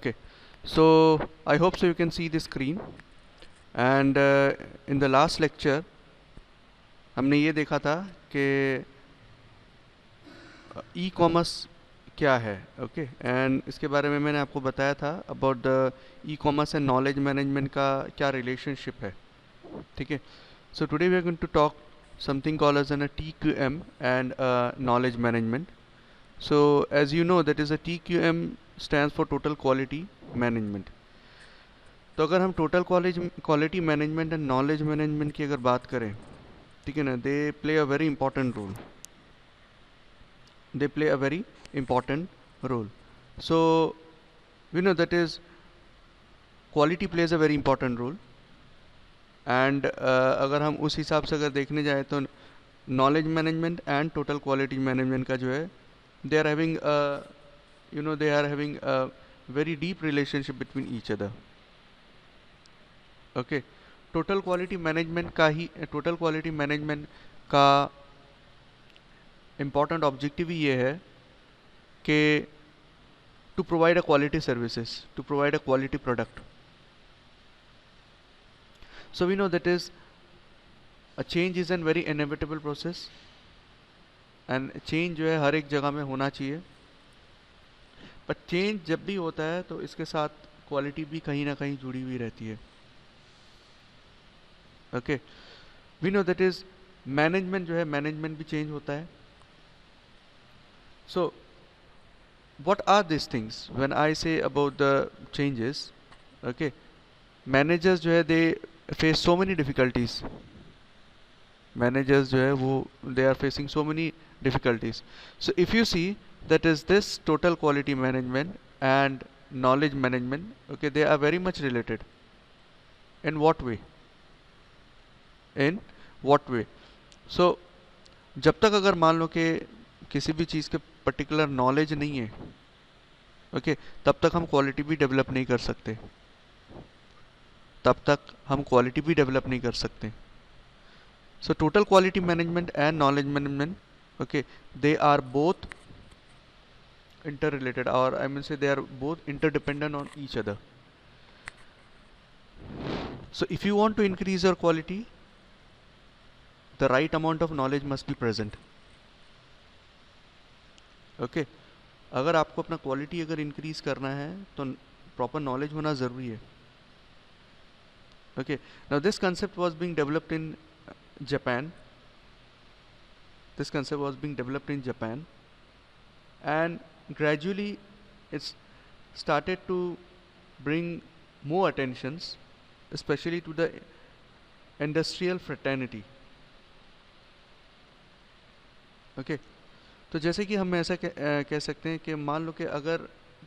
Okay, so I hope so you can see the screen. And in the last lecture हमने ये देखा था कि ई कॉमर्स क्या है. ओके, एंड इसके बारे में मैंने आपको बताया था about the e commerce and knowledge management का क्या रिलेशनशिप है. ठीक है, so today we are going to talk something called as a TQM and knowledge management. So as you know, that is a TQM stands for total quality management. तो अगर हम total quality management and knowledge management की अगर बात करें, ठीक है ना, they play a very important role. They play a very important role. So we know that is quality plays a very important role. And अगर हम उस हिसाब से अगर देखने जाए तो knowledge management and total quality management का जो है, they are having they are having a very deep relationship between each other. Okay, total quality management का इम्पॉर्टेंट ऑब्जेक्टिव ही ये है कि to provide a quality services, to provide a quality product. So we know that is a change is an very inevitable process, and change जो है हर एक जगह में होना चाहिए. पर चेंज जब भी होता है तो इसके साथ क्वालिटी भी कहीं ना कहीं जुड़ी हुई रहती है. Okay, we know that is management जो है, मैनेजमेंट भी चेंज होता है. So what are these things when I say about the changes? Okay, managers जो है they face so many difficulties. Managers जो है वो they are facing so many difficulties. So if you see, that is this total quality management and knowledge management, okay, they are very much related. In what way? In what way? So जब तक अगर मान लो कि किसी भी चीज़ के particular knowledge नहीं है, ओके, तब तक हम क्वालिटी भी डेवलप नहीं कर सकते. So total quality management and knowledge management, okay, they are both interrelated, or I mean say they are both interdependent on each other. So if you want to increase your quality, the right amount of knowledge must be present. Okay, अगर आपको अपना quality अगर increase करना है तो proper knowledge होना ज़रूरी है. Okay, now this concept was being developed in Japan. And gradually it's started to bring more attentions, especially to the industrial fraternity. Okay, तो जैसे कि हम ऐसा कह सकते हैं कि मान लो कि अगर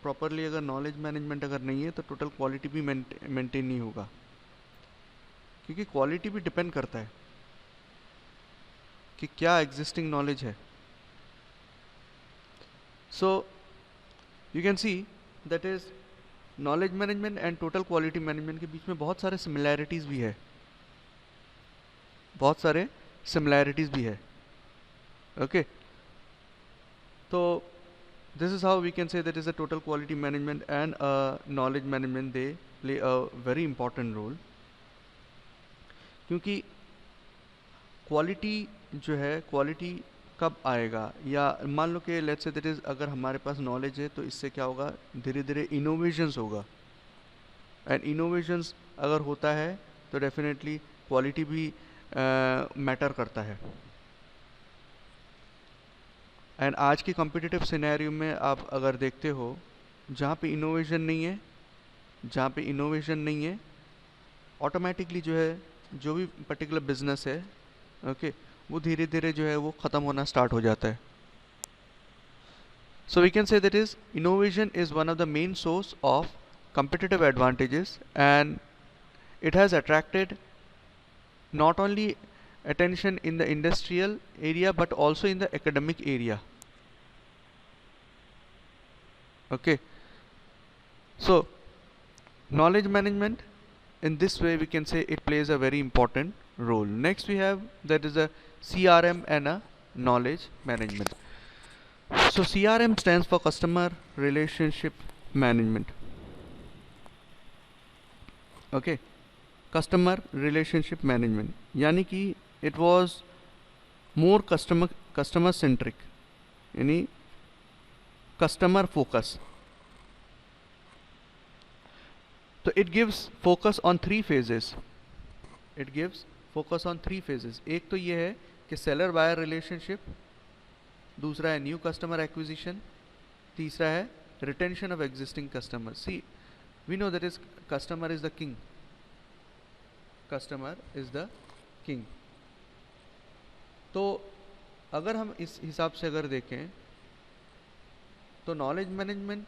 प्रॉपरली अगर नॉलेज मैनेजमेंट अगर नहीं है तो टोटल क्वालिटी भी मेंटेन नहीं होगा, क्योंकि क्वालिटी भी डिपेंड करता है कि क्या एग्जिस्टिंग नॉलेज है. So you can see that is knowledge management and total quality management के बीच में बहुत सारे सिमिलैरिटीज़ भी है. ओके, तो this is how we can say that is a total quality management and knowledge management, they play a very important role. क्योंकि quality जो है, क्वालिटी कब आएगा, या मान लो कि लेट्स से दैट इज अगर हमारे पास नॉलेज है तो इससे क्या होगा, धीरे धीरे इनोवेशंस होगा, एंड इनोवेशंस अगर होता है तो डेफिनेटली क्वालिटी भी मैटर करता है. एंड आज के कॉम्पिटिटिव सिनेरियो में आप अगर देखते हो, जहाँ पे इनोवेशन नहीं है, ऑटोमेटिकली जो है जो भी पर्टिकुलर बिजनेस है, ओके, वो धीरे धीरे जो है वो ख़त्म होना स्टार्ट हो जाता है. So we can say that is innovation is one of the main source of competitive advantages, and it has attracted not only attention in the industrial area but also in the academic area. Okay, so knowledge management, in this way we can say it plays a very important role. Next we have that is a CRM and a knowledge management. So CRM stands for customer relationship management. Okay, customer relationship management, यानी कि it was more customer centric, यानी customer focus. तो it gives focus on 3 phases. It gives focus on 3 phases. एक तो ये है कि seller buyer relationship, दूसरा है न्यू कस्टमर एक्विजिशन, तीसरा है retention of existing customer. See, we know that is customer is the king. Customer is the king. तो अगर हम इस हिसाब से अगर देखें तो नॉलेज मैनेजमेंट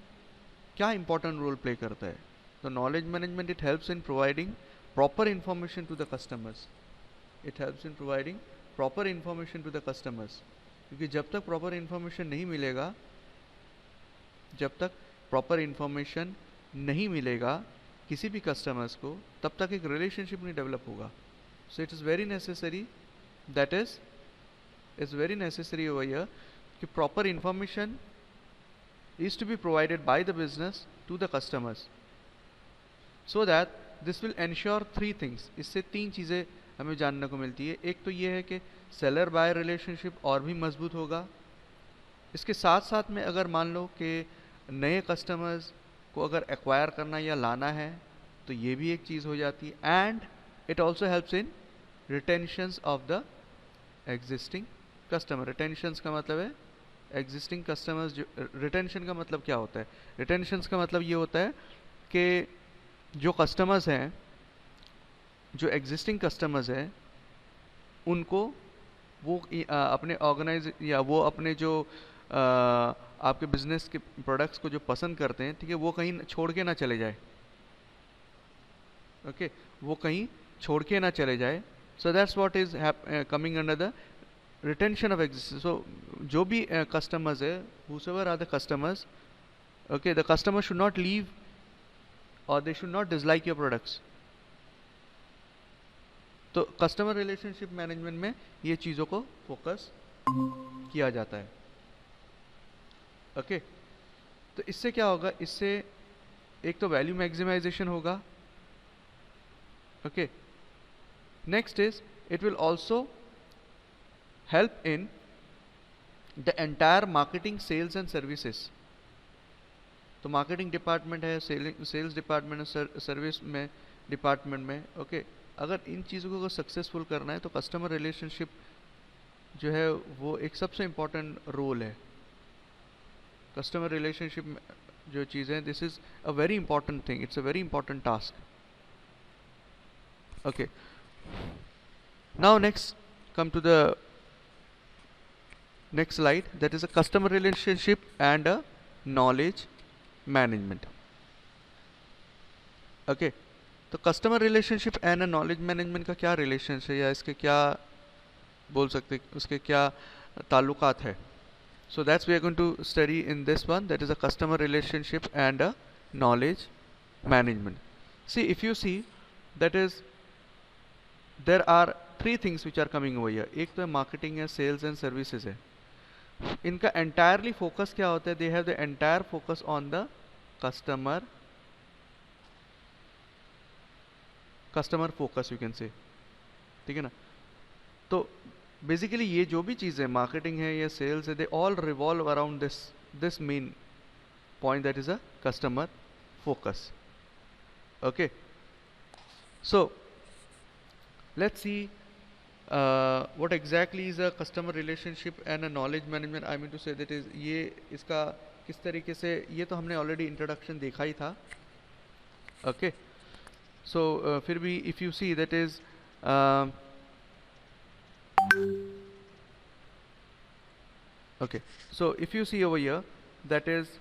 क्या इंपॉर्टेंट रोल प्ले करता है. तो knowledge management it helps in providing proper information to the customers. It helps in providing proper information to the customers. क्योंकि जब तक प्रॉपर इंफॉर्मेशन नहीं मिलेगा, जब तक प्रॉपर इंफॉर्मेशन नहीं मिलेगा किसी भी कस्टमर्स को, तब तक एक रिलेशनशिप नहीं डेवलप होगा. So it is very necessary, that is very necessary over here कि proper information is to be provided by the business to the customers, so that this will ensure 3 things. इससे 3 चीज़ें हमें जानने को मिलती है. एक तो ये है कि सेलर बायर रिलेशनशिप और भी मजबूत होगा. इसके साथ साथ में अगर मान लो कि नए कस्टमर्स को अगर एक्वायर करना या लाना है तो ये भी एक चीज़ हो जाती है. And it also helps in retentions of the existing customer. Retentions का मतलब है एग्जिस्टिंग कस्टमर्स. जो रिटेंशन का मतलब क्या होता है? रिटेंशंस का मतलब ये होता है कि जो कस्टमर्स हैं, जो एग्जिस्टिंग कस्टमर्स हैं, उनको वो अपने ऑर्गेनाइज या वो अपने जो आपके बिजनेस के प्रोडक्ट्स को जो पसंद करते हैं, ठीक है, वो कहीं छोड़ के ना चले जाए. ओके, वो कहीं छोड़ के ना चले जाए. So that's what is coming under the retention of existence. So जो भी customers है, whosoever are the customers, okay, the customer should not leave or they should not dislike your products. तो customer relationship management में ये चीज़ों को focus किया जाता है. okay, तो इससे क्या होगा? इससे एक तो value maximization होगा. okay, next is it will also help in the entire marketing, sales and services. तो मार्केटिंग डिपार्टमेंट है, सेल्स डिपार्टमेंट है, सर्विस में डिपार्टमेंट में. ओके, अगर इन चीज़ों को सक्सेसफुल करना है तो कस्टमर रिलेशनशिप जो है वो एक सबसे इम्पॉर्टेंट रोल है. कस्टमर रिलेशनशिप जो चीज़ है, this is a very important thing. It's a very important task. Okay, now next come to the next slide, that is a customer relationship and a knowledge management. okay, तो customer relationship and a knowledge management का क्या relation है या इसके क्या बोल सकते, उसके क्या ताल्लुकात है? so that's we are going to study in this one, that is a customer relationship and a knowledge management. see, if you see, that is there are 3 things which are coming over here. एक तो है marketing है, sales and services है. इनका entirely focus क्या होता है? They have the entire focus on the customer focus, you can से. ठीक है ना? तो बेसिकली ये जो भी चीज़ है, मार्केटिंग है या सेल्स है, they all revolve around this main point, that is a customer focus. Okay, so let's see what exactly is a customer relationship and a knowledge management. I mean to say that is, ये इसका किस तरीके से, ये तो हमने already introduction देखा ही था. ओके, सो फिर भी if you see that is okay, so if you see over here, that is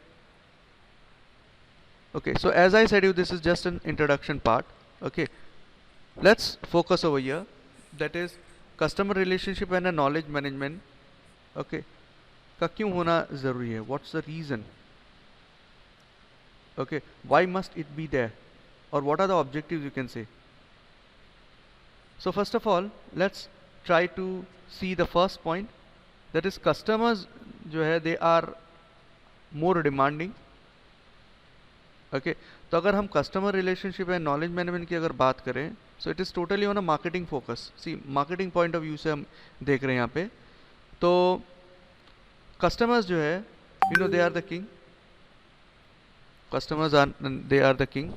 okay, so as I said you, this is just an introduction part. okay, let's focus over here, that is customer relationship and knowledge management. Okay, का क्यों होना ज़रूरी है? What's the reason? Okay, why must it be there, और what are the objectives, you can say. So first of all let's try to see the first point, that is customers जो है they are more demanding. Okay, तो अगर हम customer relationship and knowledge management की अगर बात करें, so it is totally on a marketing focus. See marketing point of view से हम देख रहे हैं यहाँ पे। तो कस्टमर्स जो है, you know, they are the king. Customers are, they are the king.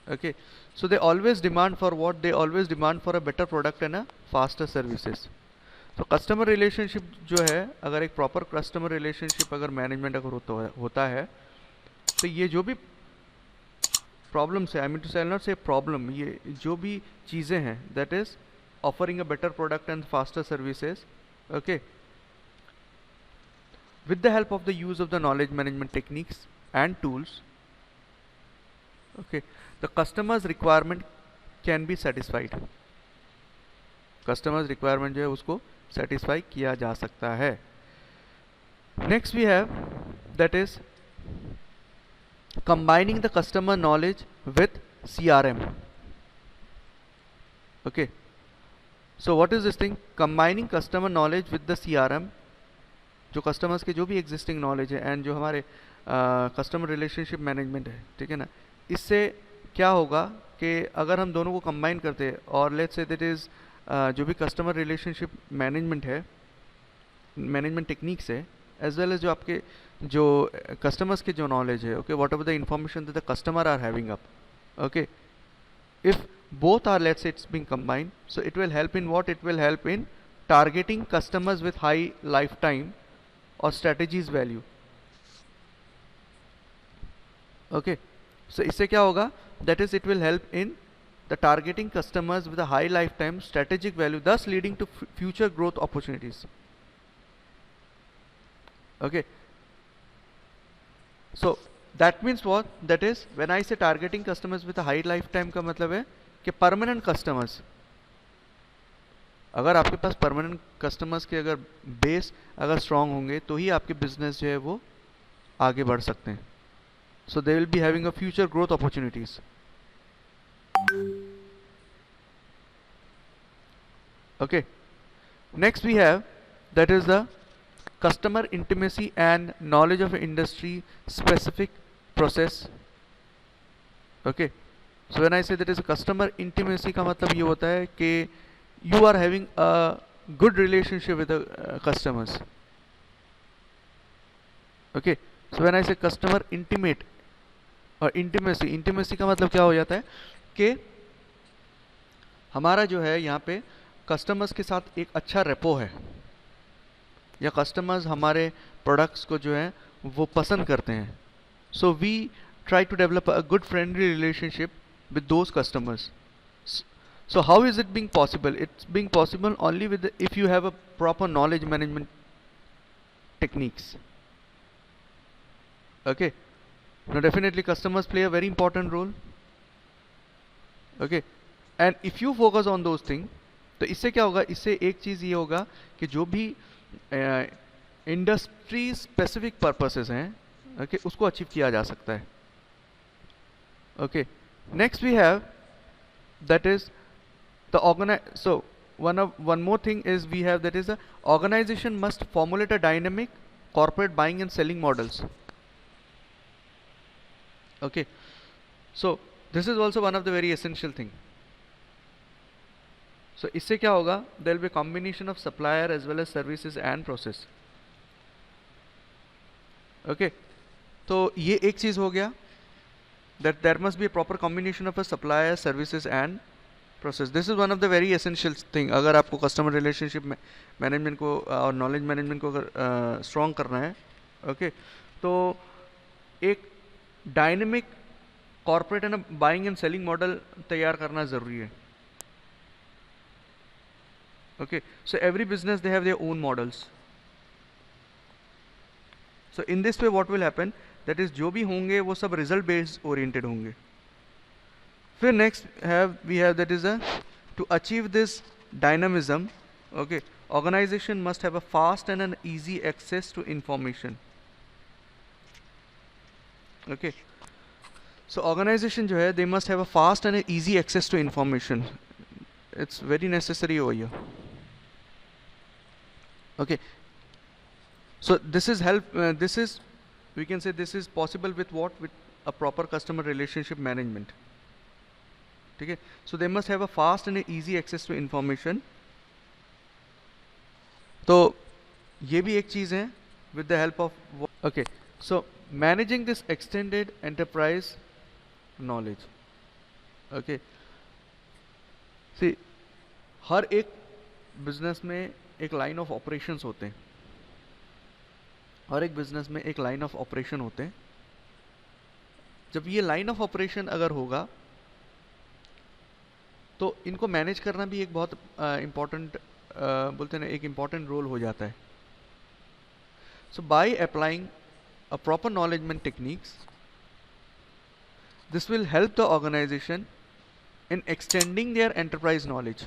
Okay, so they always demand for what? They always demand for a better product and a faster services. तो customer relationship जो है, अगर एक proper customer relationship अगर management अगर होता है, तो ये जो भी प्रॉब्लम्स है, आई मीन टू से नॉट से प्रॉब्लम, ये जो भी चीज़ें हैं, that is offering a better product and faster services, okay, with the help of the use of the knowledge management techniques and tools, okay, the customer's requirement can be satisfied. Customer's requirement जो है उसको satisfy किया जा सकता है. Next we have, that is combining the customer knowledge with CRM. Okay, so what is this thing? Combining customer knowledge with the CRM, जो customers के जो भी एग्जिस्टिंग नॉलेज है एंड जो हमारे कस्टमर रिलेशनशिप मैनेजमेंट है, ठीक है ना, इससे क्या होगा कि अगर हम दोनों को कंबाइन करते हैं और लेट्स से दैट इज़ जो भी कस्टमर रिलेशनशिप मैनेजमेंट है, मैनेजमेंट टेक्निक्स है, एज वेल एज जो आपके जो कस्टमर्स के जो नॉलेज है, okay, whatever the information that the customer are having up, okay, if both are, let's say, it's being combined, so it will help in what? It will help in targeting customers with high lifetime or strategies value. Okay, so इससे क्या होगा? That is, it will help in the targeting customers with a high lifetime strategic value, thus leading to future growth opportunities. Okay, so that means what? That is, when I say targeting customers with a high lifetime का मतलब है कि permanent customers, अगर आपके पास permanent customers के अगर base अगर strong होंगे तो ही आपके बिजनेस जो है वो आगे बढ़ सकते हैं. So they will be having a future growth opportunities. Okay, next we have, that is the customer intimacy and knowledge of industry specific process. Okay, so when I say that is a customer intimacy का मतलब ये होता है कि you are having a good relationship with the customers. Okay, so when I say customer intimate और intimacy का मतलब क्या हो जाता है कि हमारा जो है यहाँ पे कस्टमर्स के साथ एक अच्छा रेपो है, या कस्टमर्स हमारे प्रोडक्ट्स को जो है वो पसंद करते हैं. So we try to develop a good friendly relationship with those customers. So how is it being possible? It's being possible only with if you have a proper knowledge management techniques. Okay, now definitely customers play a very important role. Okay, and if you focus on those things, तो इससे क्या होगा? इससे एक चीज़ ये होगा कि जो भी इंडस्ट्री स्पेसिफिक पर्पसेस हैं, okay, उसको अचीव किया जा सकता है. Okay, next we have, that is the so one more thing is we have, that is the organization must formulate a dynamic corporate buying and selling models. Okay, so this is also one of the very essential thing. So इससे क्या होगा? There will be a combination of supplier as well as services and process. Okay, तो ये एक चीज़ हो गया, that there must be a proper combination of a supplier, services and process. This is one of the very essential thing. अगर आपको customer relationship management को और knowledge management को अगर strong करना है, okay, तो एक dynamic corporate and buying and selling model तैयार करना ज़रूरी है. Okay, so every business they have their own models. So in this way what will happen, that is जो भी होंगे वो सब result based oriented होंगे. फिर next we have that is a, to achieve this dynamism, okay, organization must have a fast and an easy access to information. Okay, so organization जो है, they must have a fast and an easy access to information. It's very necessary over here. Okay, so this is help, this is, we can say this is possible with what? With a proper customer relationship management, ठीक है. So they must have a fast and easy access to information. तो ये भी एक चीज़ है with the help of. Okay, so managing this extended enterprise knowledge. Okay, see हर एक बिजनेस में एक लाइन ऑफ ऑपरेशंस होते हैं. हर एक बिजनेस में एक लाइन ऑफ ऑपरेशन होते हैं. जब ये लाइन ऑफ ऑपरेशन अगर होगा तो इनको मैनेज करना भी एक बहुत इम्पॉर्टेंट बोलते हैं ना, एक इम्पॉर्टेंट रोल हो जाता है. So by applying a proper knowledge management techniques, this will help the organization in extending their enterprise knowledge.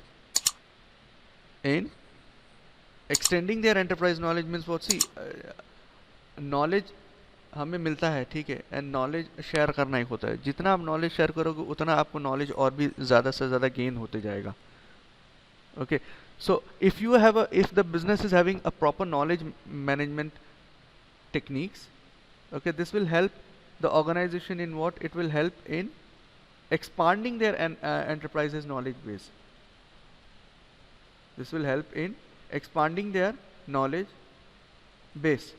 In extending their enterprise knowledge means what? See, knowledge हमें मिलता है, ठीक है, एंड नॉलेज शेयर करना एक होता है. जितना आप नॉलेज शेयर करोगे उतना आपको नॉलेज और भी ज़्यादा से ज़्यादा गेन होते जाएगा. Okay, so if you have if the business is having a proper knowledge management techniques, okay, this will help the organization in what? It will help in expanding their enterprise's knowledge base. This will help in expanding their knowledge base.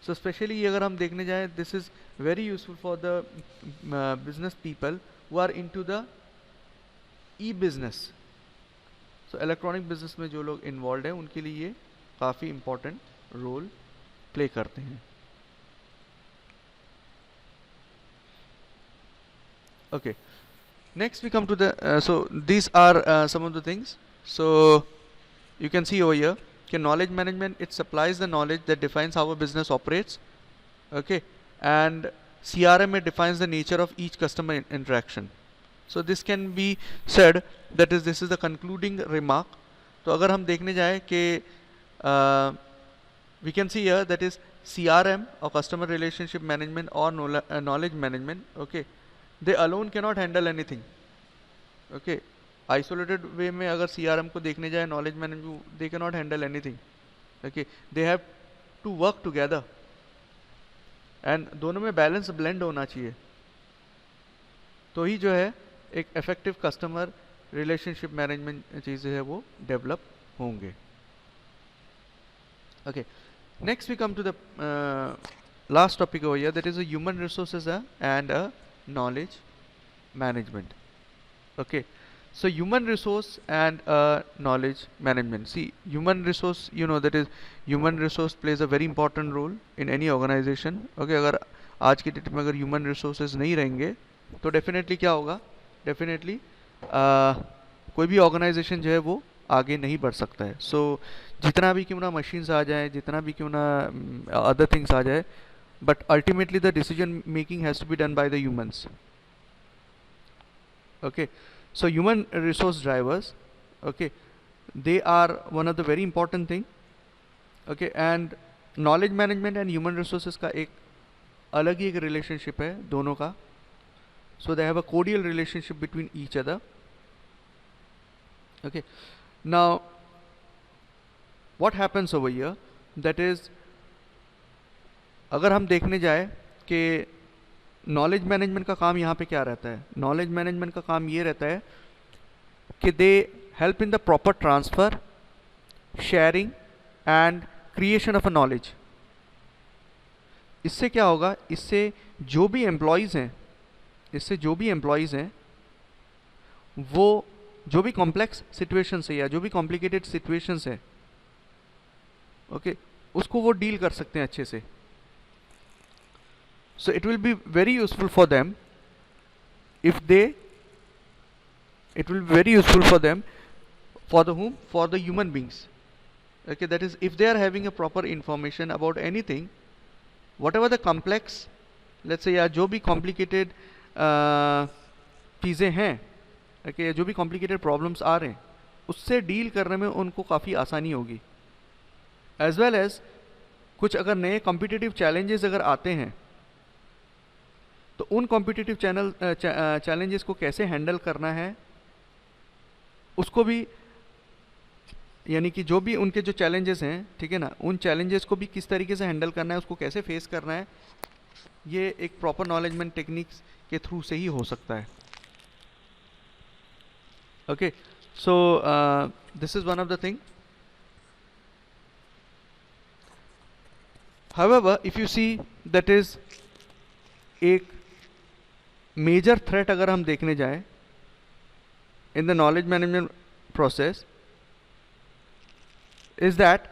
So especially अगर हम देखने जाएं, this is very useful for the business people who are into the e-business. So electronic business में जो लोग involved हैं उनके लिए ये काफ़ी important role play करते हैं. Okay, next we come to the so these are some of the things. So you can see over here, okay, knowledge management, it supplies the knowledge that defines how a business operates. Okay, and CRM, it defines the nature of each customer interaction. So this can be said that is this is the concluding remark. तो अगर हम देखने जाए कि we can see here that is CRM or customer relationship management or knowledge management. Okay, they alone cannot handle anything. Okay, isolated way में अगर CRM को देखने जाए, knowledge management, they cannot handle anything. Okay, they have to work together and दोनों में balance blend होना चाहिए, तो ही जो है एक इफेक्टिव कस्टमर रिलेशनशिप मैनेजमेंट चीज़ें है वो डेवलप होंगे. Okay, next we come to the last topic over here, that is a human resources and a knowledge management. Okay, so human resource and knowledge management. See, human resource, you know, that is human resource plays a very important role in any organization. Okay, अगर आज की date में अगर human resources नहीं रहेंगे तो definitely क्या होगा, डेफिनेटली कोई भी ऑर्गेनाइजेशन जो है वो आगे नहीं बढ़ सकता है. सो जितना भी क्यों ना मशीन्स आ जाए, जितना भी क्यों ना अदर थिंग्स आ जाए, but ultimately the decision making has to be done by the humans. Okay, so human resource drivers, okay, they are one of the very important thing. Okay, and knowledge management and human resources का एक अलग ही एक relationship है दोनों का. So they have a cordial relationship between each other. Okay, now what happens over here, that is अगर हम देखने जाए कि नॉलेज मैनेजमेंट का काम यहाँ पे क्या रहता है, नॉलेज मैनेजमेंट का काम ये रहता है कि they help in the proper transfer, sharing and creation of a knowledge. इससे क्या होगा, इससे जो भी एम्प्लॉयज़ हैं, इससे जो भी एम्प्लॉयज़ हैं वो जो भी कॉम्प्लेक्स सिचुएशंस है या जो भी कॉम्प्लिकेटेड सिचुएशंस है, ओके, उसको वो डील कर सकते हैं अच्छे से. So it will be very useful for them if they, it will be very useful for them, for the whom, for the human beings. Okay, that is if they are having a proper information about anything, whatever the complex, let's say या जो भी complicated चीज़ें हैं, okay, जो भी complicated problems आ रहे हैं, उससे डील करने में उनको काफ़ी आसानी होगी. as well as कुछ अगर नए competitive challenges अगर आते हैं तो उन कॉम्पिटिटिव चैलेंजेस को कैसे हैंडल करना है उसको भी, यानी कि जो भी उनके जो चैलेंजेस हैं, ठीक है ना, उन चैलेंजेस को भी किस तरीके से हैंडल करना है, उसको कैसे फेस करना है, ये एक प्रॉपर नॉलेजमेंट टेक्निक्स के थ्रू से ही हो सकता है. Okay, so this is one of the thing. However, if you see that is एक मेजर थ्रेट अगर हम देखने जाएं in the knowledge management process is that